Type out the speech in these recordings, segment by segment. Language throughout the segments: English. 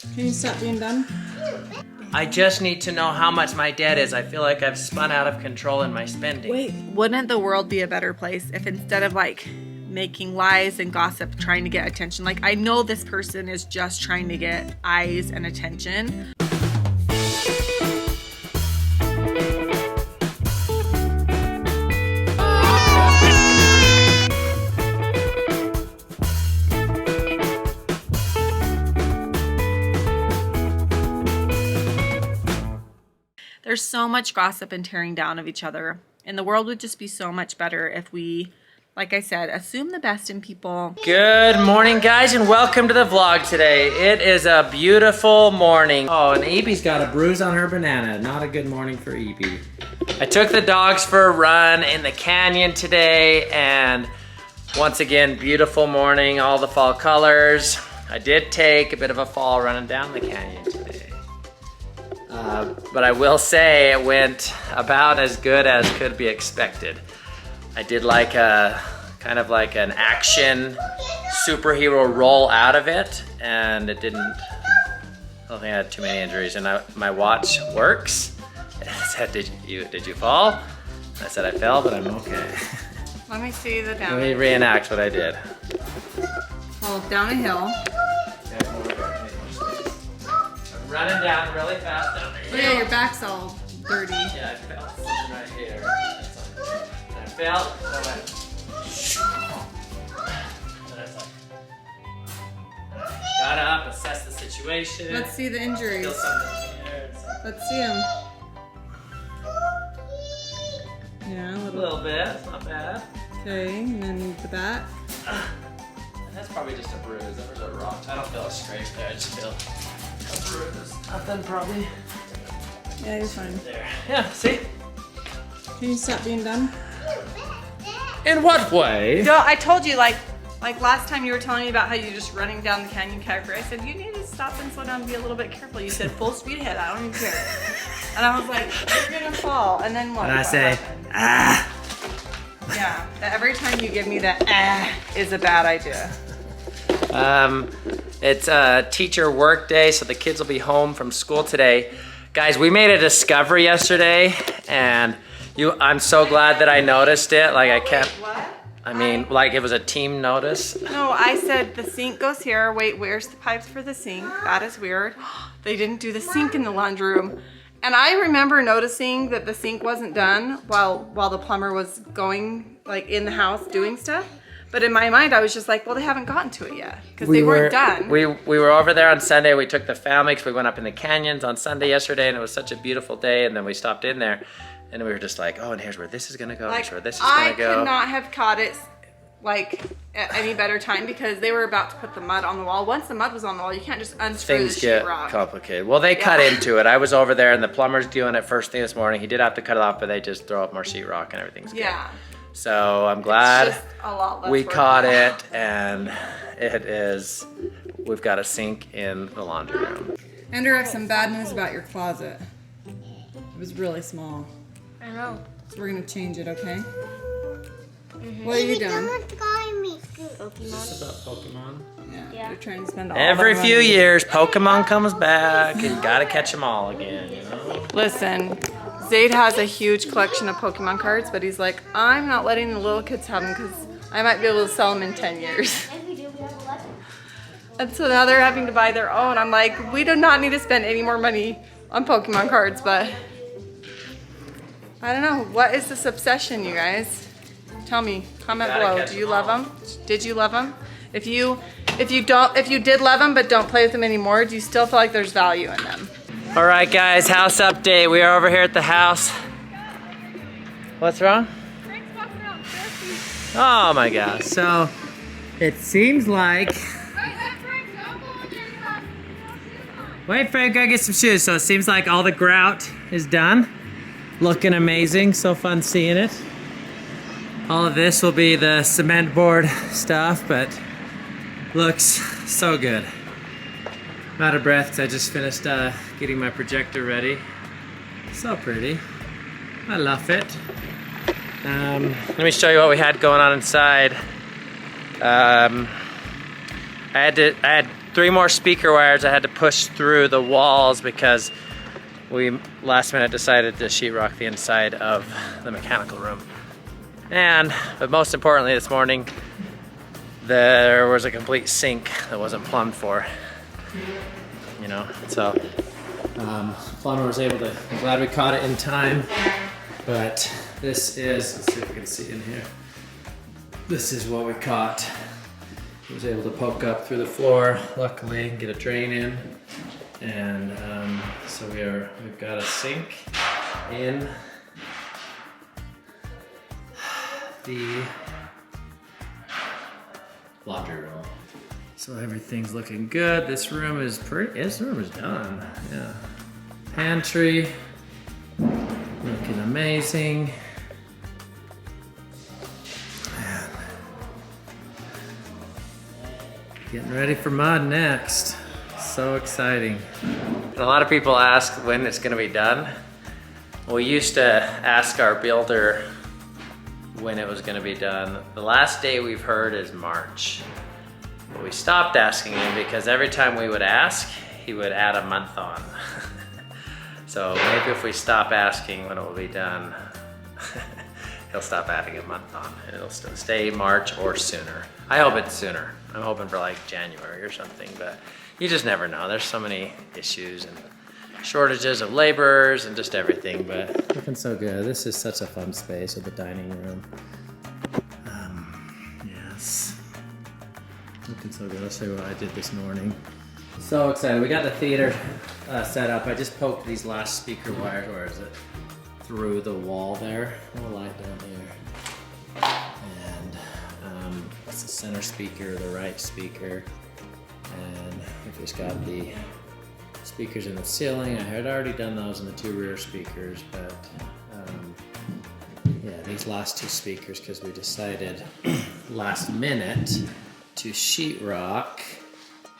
Can you stop being dumb? I just need to know how much my debt is. I feel like I've spun out of control in my spending. Wait, wouldn't the world be a better place if instead of like making lies and gossip trying to get attention, like I know this person is just trying to get eyes and attention. There's so much gossip and tearing down of each other, and the world would just be so much better if we, like I said, assume the best in people. Good morning, guys, and welcome to the vlog today. It is a beautiful morning. Oh, and Evie's got a bruise on her banana. Not a good morning for Evie. I took the dogs for a run in the canyon today, and once again, beautiful morning, all the fall colors. I did take a bit of a fall running down the canyon today. But I will say it went about as good as could be expected. I did like a kind of like an action superhero roll out of it, and it didn't, I don't think I had too many injuries, and my watch works. It said, did you fall? I said I fell, but I'm okay. Let me see the down. Let me reenact what I did. Well, down a hill. I'm running down really fast down the hill. Oh yeah, your back's all dirty. Yeah, I felt something right here. I felt, and I went, and I was like, got up, assessed the situation. Let's see the injuries. Feel something here. Let's see them. Yeah, A little bit, not bad. Okay, and then the back. That's probably just a bruise. There was a rock. I don't feel a scrape there. I just feel a bruise. Nothing probably. Yeah, you're fine. There. Yeah, see? Can you stop being dumb? In what way? No, I told you, like last time you were telling me about how you're just running down the canyon character. I said, you need to stop and slow down and be a little bit careful. You said, full speed ahead, I don't even care. And I was like, you're gonna fall. And then what? And I say, happened? ah. Yeah, every time you give me that is a bad idea. It's a teacher work day, so the kids will be home from school today. Guys, we made a discovery yesterday, and I'm so glad that I noticed it. Like I kept, What? I mean, like it was a team notice. No, I said the sink goes here. Wait, where's the pipes for the sink? That is weird. They didn't do the sink in the laundry room. And I remember noticing that the sink wasn't done while the plumber was going like in the house doing stuff. But in my mind, I was just like, well, they haven't gotten to it yet because they weren't done. We were over there on Sunday. We took the family because we went up in the canyons on Sunday yesterday, and it was such a beautiful day. And then we stopped in there, and we were just like, oh, and here's where this is gonna go. Like, here's where this is gonna go. I could not have caught it like at any better time because they were about to put the mud on the wall. Once the mud was on the wall, you can't just unscrew Things the get sheetrock. complicated. Well, they cut into it. I was over there, and the plumber's doing it first thing this morning. He did have to cut it off, but they just throw up more sheetrock, and everything's good. Yeah. So I'm glad It's just a lot less we work. caught it, and it is, we've got a sink in the laundry room. Andrew, I have some bad news about your closet. It was really small. I know. So we're gonna change it, okay? What are you doing? This about Pokemon? Yeah. You're trying to spend all Every our few money. years, Pokemon comes back, and you gotta catch them all again, you know? Listen, Zade has a huge collection of Pokemon cards, but he's like, I'm not letting the little kids have them because I might be able to sell them in 10 years. And so now they're having to buy their own. I'm like, we do not need to spend any more money on Pokemon cards, but I don't know. What is this obsession, you guys? Tell me, comment gotta below. catch Do you them love all. them? Did you love them? If you did love them but don't play with them anymore, do you still feel like there's value in them? All right, guys, house update. We are over here at the house. What's wrong? Frank's walking around thirsty. Oh my gosh. So it seems like, wait, Frank, gotta get some shoes. So it seems like all the grout is done. Looking amazing, so fun seeing it. All of this will be the cement board stuff, but looks so good. I'm out of breath because I just finished getting my projector ready. So pretty. I love it. Let me show you what we had going on inside. I had 3 more speaker wires I had to push through the walls because we last minute decided to sheetrock the inside of the mechanical room. But most importantly this morning, there was a complete sink that wasn't plumbed for. You know, so plumber was able to, I'm glad we caught it in time. But this is, let's see if we can see in here. This is what we caught. He was able to poke up through the floor, luckily, get a drain in. And so we've got a sink in the laundry room. So everything's looking good. This room is done, yeah. Pantry, looking amazing. Man. Getting ready for mud next. So exciting. A lot of people ask when it's gonna be done. We used to ask our builder when it was gonna be done. The last day we've heard is March. But we stopped asking him because every time we would ask, he would add a month on. So maybe if we stop asking when it will be done, he'll stop adding a month on and it'll still stay March or sooner. I hope it's sooner. I'm hoping for like January or something, but you just never know. There's so many issues and shortages of laborers and just everything, but looking so good. This is such a fun space with the dining room. Yes. Looking so good. I'll show you what I did this morning. So excited. We got the theater set up. I just poked these last speaker wires, where is it? Through the wall there. Little light down here. And it's the center speaker, the right speaker. And we just got the speakers in the ceiling. I had already done those in the 2 rear speakers, but yeah, these last 2 speakers, because we decided last minute to sheetrock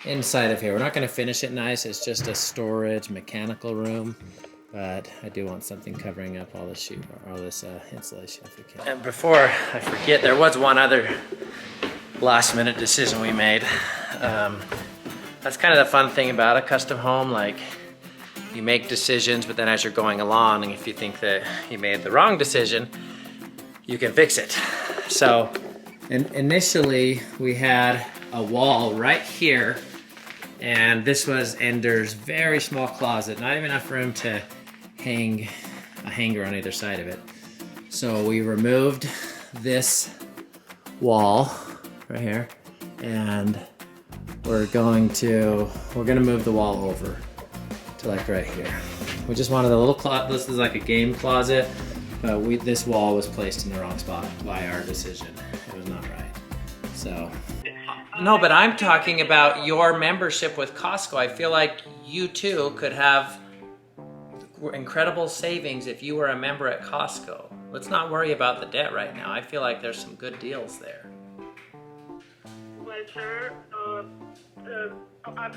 inside of here. We're not going to finish it nice. It's just a storage mechanical room, but I do want something covering up all this insulation if we can. And before I forget, there was one other last minute decision we made. That's kind of the fun thing about a custom home. Like, you make decisions, but then as you're going along, and if you think that you made the wrong decision, you can fix it. So initially we had a wall right here, and this was Ender's very small closet, not even enough room to hang a hanger on either side of it. So we removed this wall right here, and we're gonna move the wall over to like right here. We just wanted a little closet. This is like a game closet, but this wall was placed in the wrong spot by our decision. It was not right. So. No, but I'm talking about your membership with Costco. I feel like you too could have incredible savings if you were a member at Costco. Let's not worry about the debt right now. I feel like there's some good deals there. Well, sir, I'm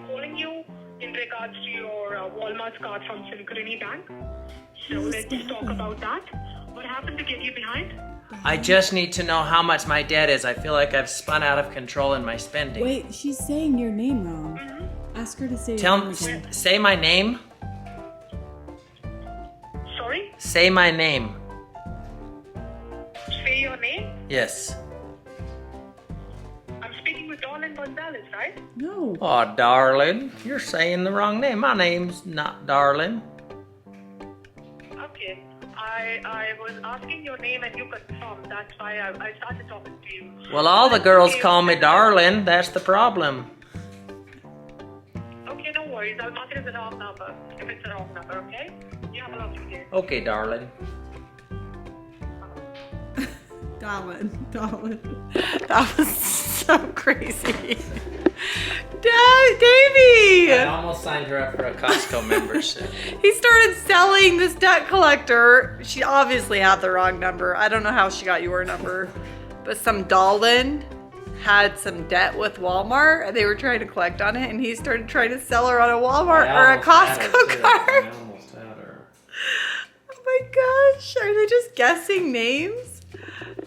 calling you in regards to your Walmart card from Synchrony Bank. So let's talk about that. What happened to get you behind? I just need to know how much my debt is. I feel like I've spun out of control in my spending. Wait, she's saying your name wrong. Ask her to say your name again. Say my name. Sorry? Say my name. Say your name? Yes. I'm speaking with Darlene Gonzalez, right? No. Oh, darling, you're saying the wrong name. My name's not Darlene. Okay. I was asking your name and you confirmed. That's why I started talking to you. Well, all the girls call me Darlene. That's the problem. Okay, no worries. I'll mark it as a wrong number. If it's a wrong number, okay? You have a lovely day. Okay, darling. Darlin. That was so crazy. Davey! I almost signed her up for a Costco membership. He started selling this debt collector. She obviously had the wrong number. I don't know how she got your number, but some Darlin had some debt with Walmart and they were trying to collect on it, and he started trying to sell her on a Walmart or a Costco card. I almost had her. Oh my gosh, are they just guessing names?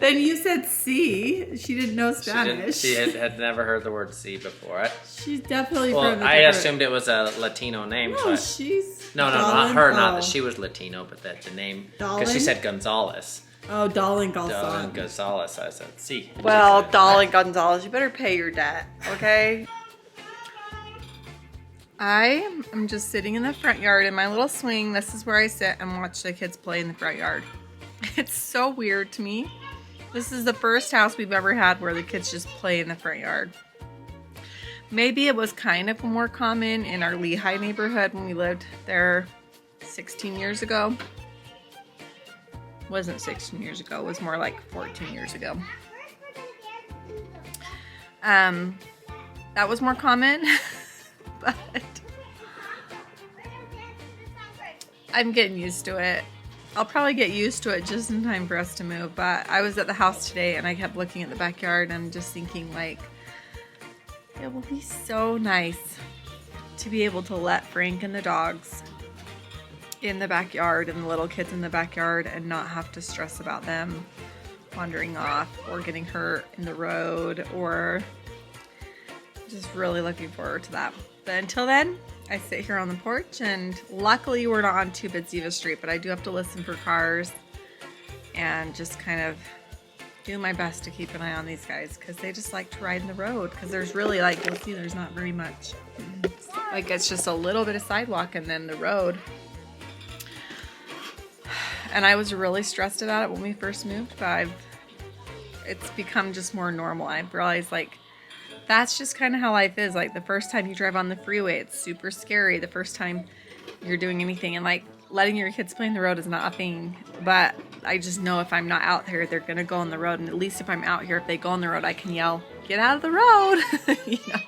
Then you said C. She didn't know Spanish. She had never heard the word C before. She's definitely Well, from a I different- assumed it was a Latino name. No, but she's... no, not her. Not that she was Latino, but that the name. Because she Dolan? said Gonzalez. Oh, Darling Dolan Gonzalez. Gonzalez. I said C. Well, Darling Gonzalez, you better pay your debt, okay? I am just sitting in the front yard in my little swing. This is where I sit and watch the kids play in the front yard. It's so weird to me. This is the first house we've ever had where the kids just play in the front yard. Maybe it was kind of more common in our Lehi neighborhood when we lived there 16 years ago. It wasn't 16 years ago, it was more like 14 years ago. That was more common, but I'm getting used to it. I'll probably get used to it just in time for us to move, but I was at the house today and I kept looking at the backyard and just thinking like, it will be so nice to be able to let Frank and the dogs in the backyard and the little kids in the backyard and not have to stress about them wandering off or getting hurt in the road, or just really looking forward to that. But until then, I sit here on the porch, and luckily we're not on Two-Bit-Ziva Street, but I do have to listen for cars and just kind of do my best to keep an eye on these guys because they just like to ride in the road, because there's really, like, you'll see there's not very much. Like, it's just a little bit of sidewalk and then the road. And I was really stressed about it when we first moved, but it's become just more normal. I've realized, like, that's just kind of how life is. Like, the first time you drive on the freeway, it's super scary. The first time you're doing anything, and like letting your kids play in the road is not a thing. But I just know if I'm not out there, they're gonna go on the road. And at least if I'm out here, if they go on the road, I can yell, "Get out of the road!" You know.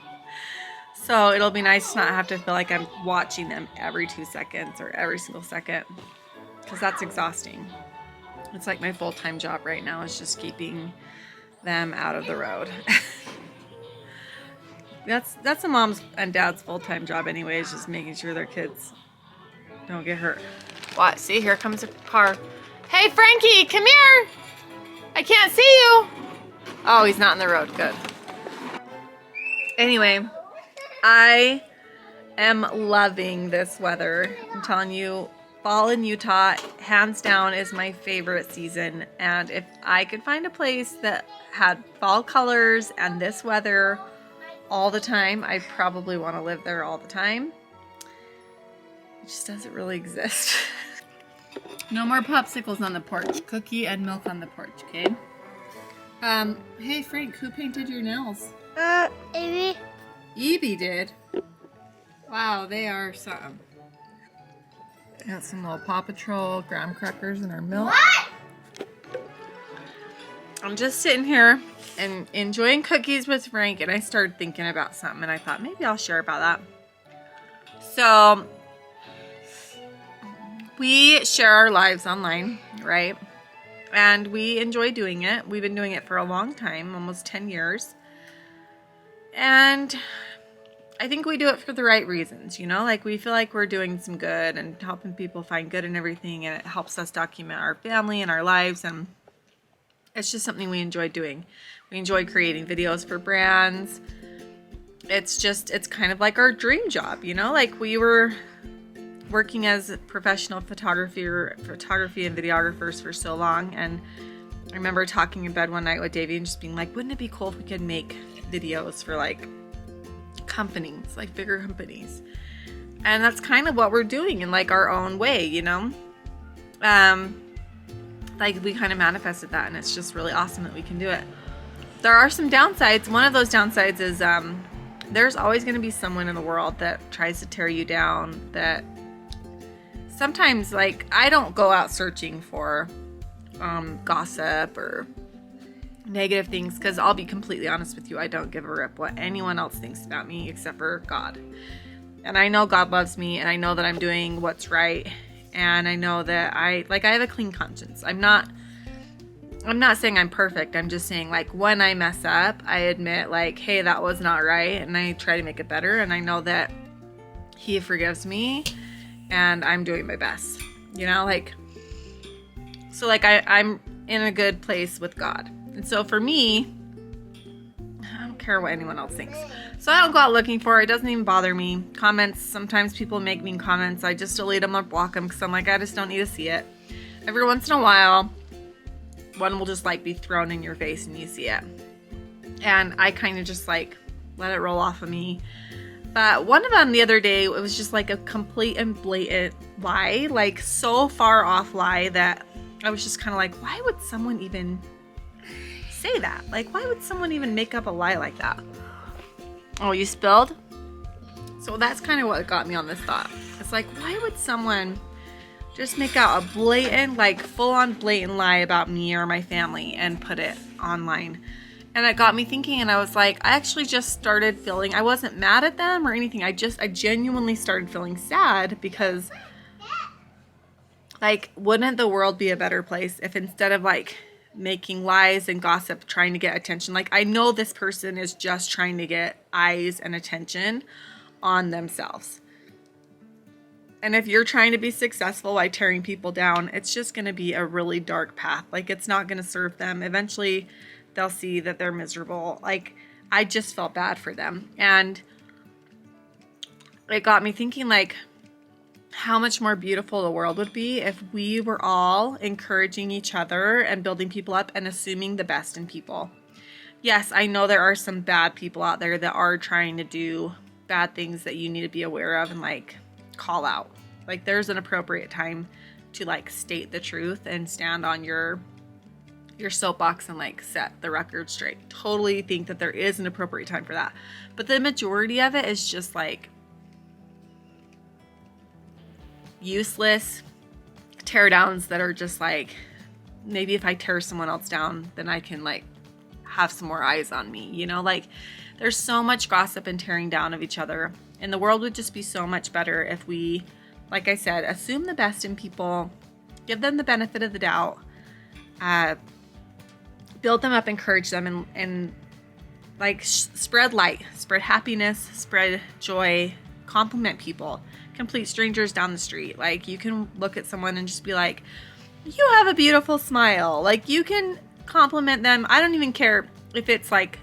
So it'll be nice to not have to feel like I'm watching them every 2 seconds or every single second, because that's exhausting. It's like my full-time job right now is just keeping them out of the road. That's a mom's and dad's full-time job anyways, just making sure their kids don't get hurt. What? See, here comes a car. Hey, Frankie, come here. I can't see you. Oh, he's not in the road. Good. Anyway, I am loving this weather. I'm telling you, fall in Utah, hands down, is my favorite season. And if I could find a place that had fall colors and this weather all the time, I probably want to live there all the time. It just doesn't really exist. No more popsicles on the porch. Cookie and milk on the porch, okay? Hey Frank, who painted your nails? Davey. Evie did. Wow, they are something. Got some little Paw Patrol graham crackers in our milk. What? I'm just sitting here and enjoying cookies with Frank, and I started thinking about something, and I thought maybe I'll share about that. So we share our lives online, right? And we enjoy doing it. We've been doing it for a long time, almost 10 years. And I think we do it for the right reasons, you know? Like, we feel like we're doing some good and helping people find good in everything, and it helps us document our family and our lives, and it's just something we enjoy doing. We enjoy creating videos for brands. It's kind of like our dream job, you know? Like, we were working as professional photography and videographers for so long, and I remember talking in bed one night with Davey and just being like, wouldn't it be cool if we could make videos for like companies, like bigger companies? And that's kind of what we're doing in like our own way, you know? Like, we kind of manifested that, and it's just really awesome that we can do it. There are some downsides. One of those downsides is there's always going to be someone in the world that tries to tear you down, that sometimes, like, I don't go out searching for gossip or negative things, because I'll be completely honest with you, I don't give a rip what anyone else thinks about me except for God. And I know God loves me, and I know that I'm doing what's right, and I know that I have a clean conscience. I'm not saying I'm perfect. I'm just saying, like, when I mess up, I admit, like, hey, that was not right, and I try to make it better, and I know that He forgives me, and I'm doing my best, you know? Like, so, like, I'm in a good place with God. And so for me, I don't care what anyone else thinks. So I don't go out looking for it. It doesn't even bother me. Comments, sometimes people make mean comments. I just delete them or block them because I'm like, I just don't need to see it. Every once in a while, one will just like be thrown in your face and you see it. And I kind of just like let it roll off of me. But one of them the other day, it was just like a complete and blatant lie, like so far off lie that I was just kind of like, why would someone even say that? Like, why would someone even make up a lie like that? Oh, you spilled? So that's kind of what got me on this thought. It's like, why would someone just make out a blatant, like full-on blatant lie about me or my family and put it online? And it got me thinking, and I was like, I actually just started feeling, I wasn't mad at them or anything. I genuinely started feeling sad because, like, wouldn't the world be a better place if instead of like making lies and gossip trying to get attention, like I know this person is just trying to get eyes and attention on themselves. And if you're trying to be successful by tearing people down, it's just going to be a really dark path. Like, it's not going to serve them. Eventually, they'll see that they're miserable. Like, I just felt bad for them. And it got me thinking, like, how much more beautiful the world would be if we were all encouraging each other and building people up and assuming the best in people. Yes, I know there are some bad people out there that are trying to do bad things that you need to be aware of and, like, call out. Like, there's an appropriate time to, like, state the truth and stand on your soapbox and, like, set the record straight. Totally think that there is an appropriate time for that. But the majority of it is just, like, useless tear downs that are just like, maybe if I tear someone else down, then I can, like, have some more eyes on me, you know? Like, there's so much gossip and tearing down of each other, and the world would just be so much better if we, like I said, assume the best in people, give them the benefit of the doubt, build them up, encourage them, and like spread light, spread happiness, spread joy, compliment people, complete strangers down the street. Like, you can look at someone and just be like, you have a beautiful smile. Like, you can compliment them. I don't even care if it's like,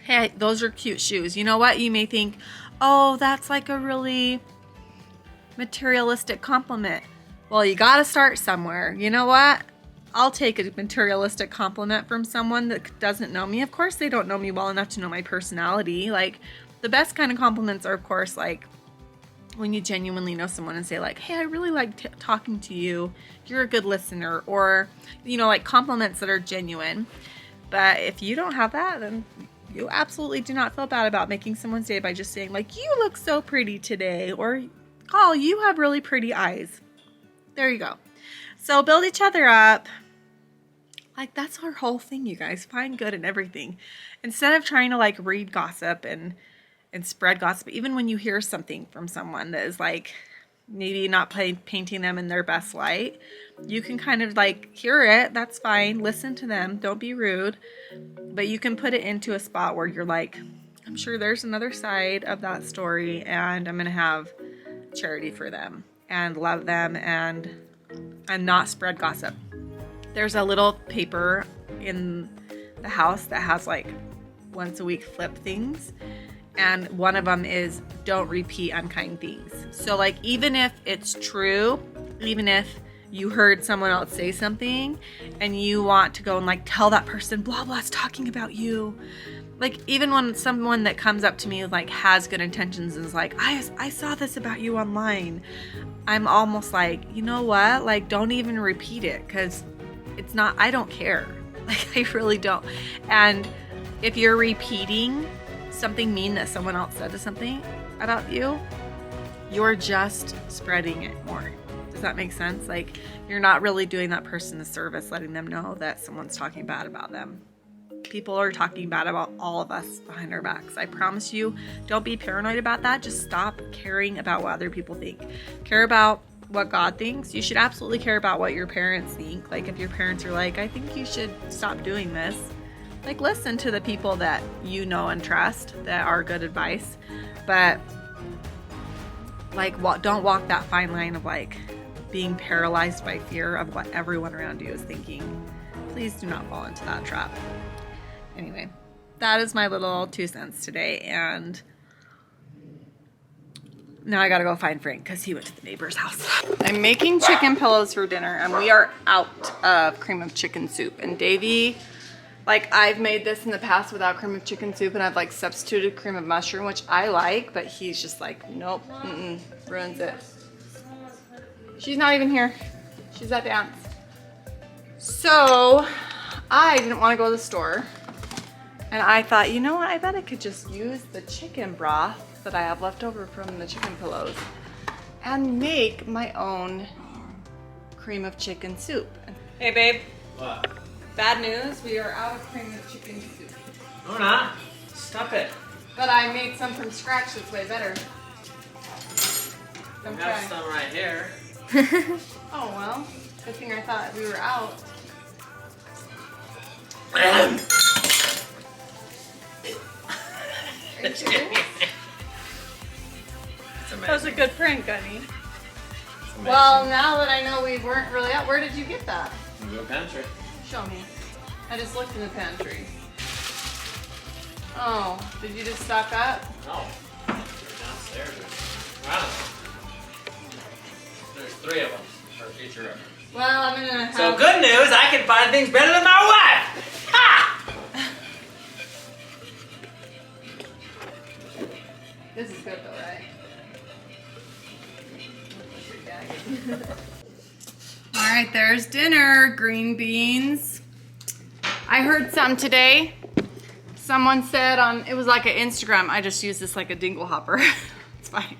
hey, those are cute shoes. You know what? You may think, oh, that's like a really materialistic compliment. Well, you got to start somewhere. You know what? I'll take a materialistic compliment from someone that doesn't know me. Of course, they don't know me well enough to know my personality. Like, the best kind of compliments are, of course, like when you genuinely know someone and say, like, hey, I really like talking to you. You're a good listener. Or, you know, like compliments that are genuine. But if you don't have that, then you absolutely do not feel bad about making someone's day by just saying, like, you look so pretty today. Or, oh, you have really pretty eyes. There you go. So build each other up. Like, that's our whole thing, you guys. Find good in everything. Instead of trying to, like, read gossip and spread gossip, even when you hear something from someone that is, like, maybe not painting them in their best light, you can kind of, like, hear it. That's fine. Listen to them. Don't be rude. But you can put it into a spot where you're like, I'm sure there's another side of that story, and I'm going to have charity for them and love them and not spread gossip. There's a little paper in the house that has, like, once a week flip things. And one of them is don't repeat unkind things. So, like, even if it's true, even if you heard someone else say something and you want to go and, like, tell that person, blah, blah's talking about you. Like, even when someone that comes up to me, like, has good intentions and is like, I saw this about you online, I'm almost like, you know what? Like, don't even repeat it, because it's not, I don't care. Like, I really don't. And if you're repeating something mean that someone else said to something about you, you're just spreading it more. Does that make sense? Like, you're not really doing that person a service, letting them know that someone's talking bad about them. People are talking bad about all of us behind our backs. I promise you, don't be paranoid about that. Just stop caring about what other people think. Care about what God thinks. You should absolutely care about what your parents think. Like, if your parents are like, I think you should stop doing this, like, listen to the people that you know and trust that are good advice. But, like, don't walk that fine line of, like, being paralyzed by fear of what everyone around you is thinking. Please do not fall into that trap. Anyway, that is my little 2 cents today, and now I gotta go find Frank because he went to the neighbor's house. I'm making chicken pillows for dinner, and we are out of cream of chicken soup. And Davey, like, I've made this in the past without cream of chicken soup, and I've like substituted cream of mushroom, which I like, but he's just like, nope, ruins it. She's not even here. She's at dance. So I didn't want to go to the store, and I thought, you know what, I bet I could just use the chicken broth that I have left over from the chicken pillows and make my own cream of chicken soup. Hey babe. What? Bad news, we are out of cream of chicken soup. No, we're not. Stop it. But I made some from scratch that's way better. We have some right here. Oh well, good thing I thought we were out. Are you serious? That was a good prank, Gunny. Well, now that I know we weren't really out, where did you get that? In the pantry. Show me. I just looked in the pantry. Oh, did you just stock up? No. They're downstairs. Wow. There's 3 of them for future reference. Well, I'm gonna have... So good news, I can find things better than my wife! Ha! This is good though, right? Alright, there's dinner. Green beans. I heard something today. Someone said on, it was like an Instagram, I just use this like a dingle hopper. It's fine.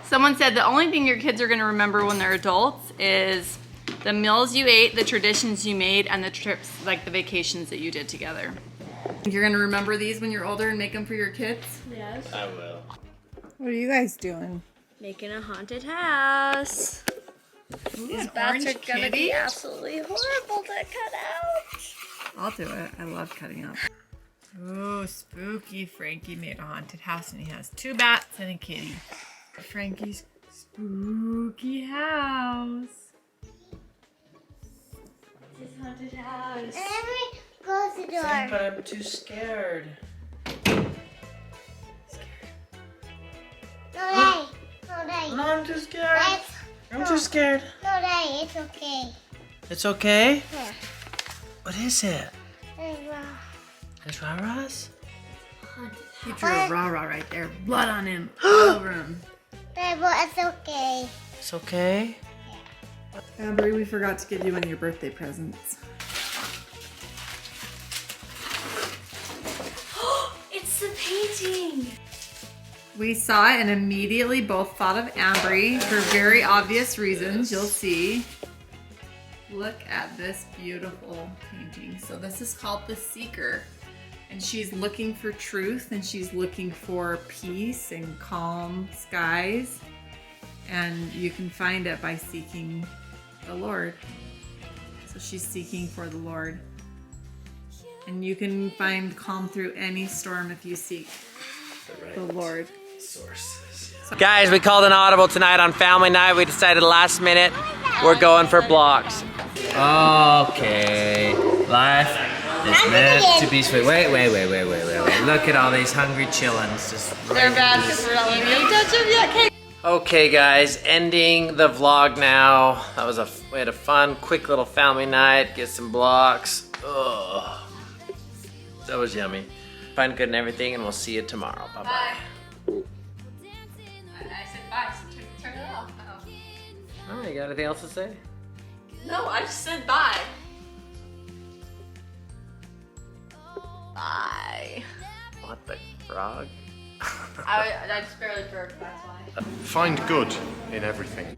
Someone said the only thing your kids are gonna remember when they're adults is the meals you ate, the traditions you made, and the trips, like the vacations that you did together. You're gonna remember these when you're older and make them for your kids? Yes. I will. What are you guys doing? Making a haunted house. These bats are gonna be absolutely horrible to cut out. I'll do it. I love cutting up. Oh, spooky. Frankie made a haunted house and he has 2 bats and a kitty. Frankie's spooky house. This is haunted house. Let me close the door. But I'm too scared. No, Daddy. No, Daddy. No, I'm too scared. Let's- I'm too scared. No, Daddy. It's okay. It's okay? Yeah. What is it? Hey, wow. There's rah-rahs? He drew a rah-rah right there. Blood on him. All over him. Hey, but it's okay. It's okay? Ambree, we forgot to give you one of your birthday presents. It's the painting. We saw it and immediately both thought of Ambree for very obvious reasons. You'll see. Look at this beautiful painting. So this is called The Seeker. And she's looking for truth and she's looking for peace and calm skies. And you can find it by seeking the Lord. So she's seeking for the Lord. And you can find calm through any storm if you seek the Lord. Sources. Guys, we called an audible tonight on family night. We decided last minute we're going for blocks. Okay, life is meant to be sweet. Wait. Look at all these hungry chillins. They're bad because we're not letting you touch them yet, Kate. Okay guys, ending the vlog now. We had a fun, quick little family night. Get some blocks. Ugh. That was yummy. Find good and everything, and we'll see you tomorrow. Bye-bye. I said bye, so turn it off. Oh, you got anything else to say? No, I just said bye. Bye. What the frog? I just barely burped, that's why. Find good in everything.